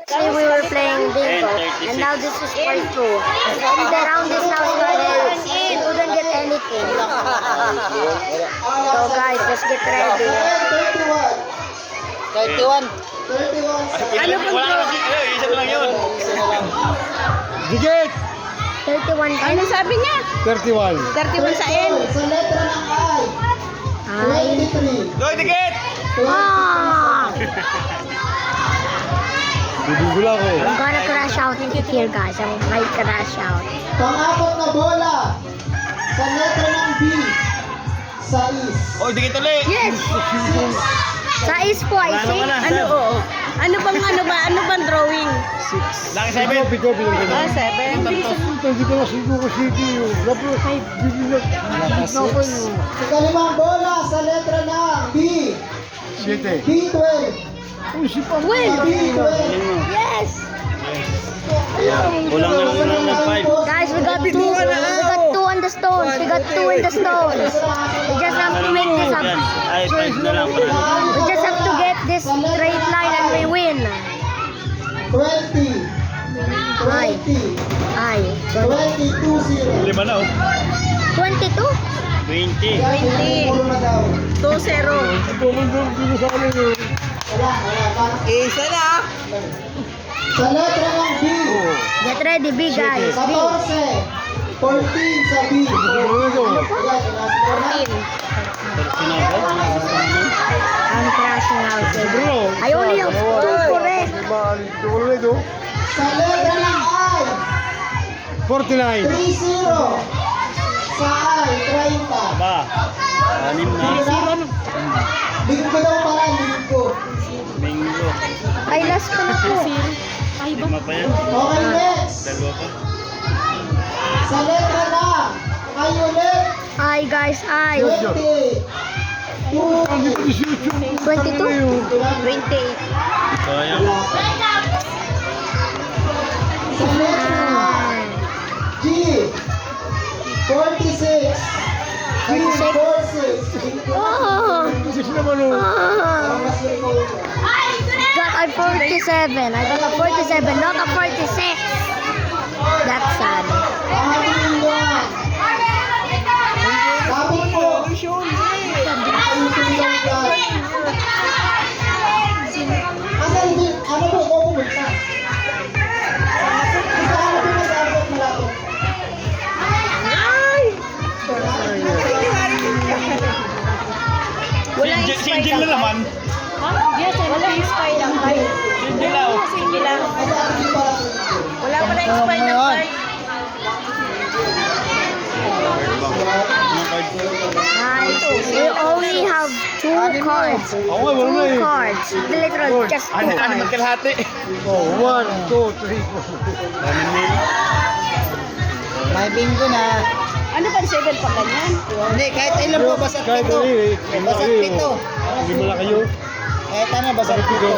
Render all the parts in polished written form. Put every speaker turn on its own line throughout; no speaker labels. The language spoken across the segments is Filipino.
See, we were playing bingo, and now this is part 2. And the round is now started. We couldn't get anything. So guys, let's get ready.
31.
Ano po bro?
Isa lang yun.
Digit!
31 ka?
Ano sabi niya?
31.
31 sa N.
Sa letra ng I, 23.
Doy, dikit!
Ah!
Bibigula ko.
I'm gonna crash out here guys. I might crash out.
Pang-apat na bola. Sa letra ng B, sais.
Oy, dikit ulit!
Yes! Sais po, I think.
Ano oo? Ano bang drawing?
Laki
Pick
7.
up, pick up.
Ah, 7.
Hindi ko na sigo ko city. Lapro, bibigla.
Sa kalimang bola, sa letra ng B,
7.
B12.
Win!
B12.
Yes!
Kulang ng 5.
Guys, we got two on the stones. We got 2 in the stones. We just have to make this up.
Ay, 5 na lang.
We just have to get this straight line and we win.
20. 20.
Ay.
22-0.
Lima na oh.
22?
20.
20.
Puro na daw.
2-0.
Wala.
Isa na.
Sa letra ng B,
Get ready, big guys.
14. 14 sa B.
I'm crashing out. I only have 2 correct.
Sa letra ng I,
49.
3-0. Sa I, 30.
Ba? 6 na.
Linggo daw pala, linggo.
Bingo.
Ay, last ko na po.
Lima pa yan.
Okay, next.
Dalawa pa.
Sa letra ng I ulit,
Ay, guys, ay.
20.
22?
28.
Sayang.
Sa letra ng G, 46. G, 46.
Oh! Ah.
Mas yung phone.
Got a 47. I got a 47, not a 46. That's sad.
Ating yan. Sabi ko, ayusin lang yan. Ano ba ikaw pumunta? Ano ba nag-abot malapit?
Wala
Si Angel na naman.
Yes, wala expire lang tayo.
Hindi lang oh.
Sige lang.
Masabi para
Wala pa na expire ng card.
We only have 2 cards.
Ako nga, wala na
2
eh.
cards. Literal, just 2
Ano
cards.
magkalahati?
Oh, 1, 2, 3, 4.
May bingo na.
Ano ba 7 pa ganyan?
Hindi, kahit ilan po, basta
Kahit
pito.
ano eh.
Basta pito.
Hindi mo na kayo.
Kahit ano, basta pito.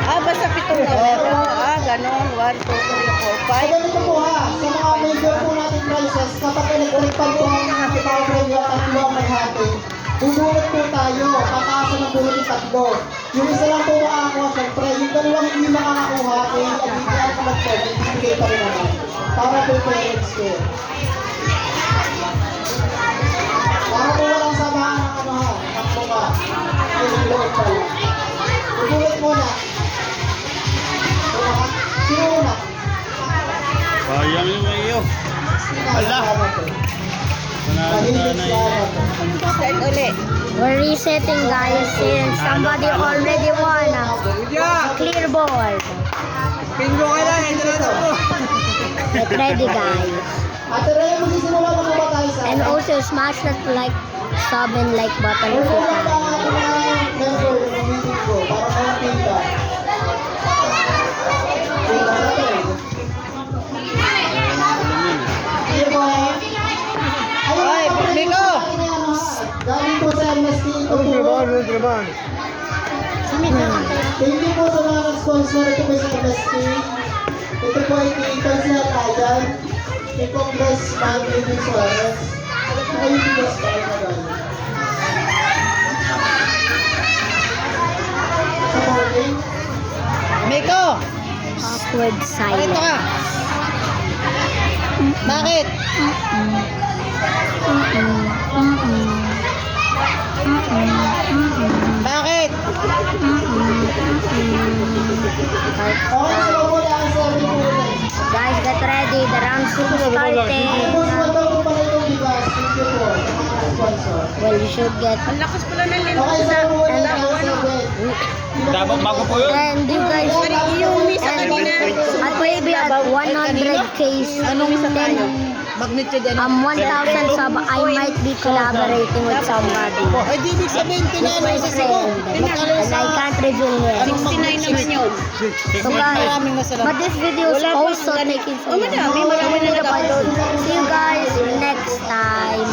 Basta 7 na meron. Ganon. 1, 2, 3, 4, 5.
Ay, ganito po ha, sa mga major po natin prices, kapag pinagkulitan po ang power preview at tatlo ang naghati, bubunot po tayo, kakasa ng bunot yung tatlo. Yung isa lang po makakakuha, syempre, yung dalawang hindi makakakuha, eh, yung bigyan ka mag-check, ibigay pa rin naman. Para po parents ko. Para po walang samahan ng ano ha, takbo ka. Ay, bubunot pa lang. Bubunot muna. Sino una?
Sayang yung iyo. Ala. Panalo na yun.
Start uli.
We're resetting, guys, since somebody already won a clear ball.
Bingo ka lang, ito na ito.
Get ready, guys.
Ate Rhea, magsisimula na po ba tayo sa
And also smash that like, sub and like button if you
Wala
can.
pa ang ating mga member ng meeting ko para mga kita. Sige po.
Ay, Bingo!
Galing po sa MST. Ito
Ano
po.
trabaho? Ano trabaho?
Thank you po sa mga nag-sponsor. Ito po sa MST. Ito po ay kay Councilor Ayan. Kay Congressman Edwin Suarez. Ito po ay bigas pa rin na galing. Sa morning.
Miko!
Awkward
Dito
silence.
ka. Bakit? Bakit?
Okay, slow mo lang ang 7 minutes.
Guys, get ready. The round's starting.
Tapos magdaw ko pala itong bigas. Thank you po sa mga sponsor.
Well, you should get.
Ang lakas pala ng lindol
Okay,
sa...
slow mo lang
Ang
ang
ano?
7.
Dapat bago po yun.
And you guys,
Yung misa kanina.
at maybe at 100k,
Anong misa tayo? Magnitude ano?
1,000 sub, I might be collaborating with somebody.
Ay, di ibig sabihin,
With
tinalo
my
sa sabo.
friend. And I can't reveal it.
69 naman yun.
So guys,
Maraming masarap.
but this video is
Wala pa,
also
maganda.
taking
Oh, madami na
See you guys
nag-upload.
next time.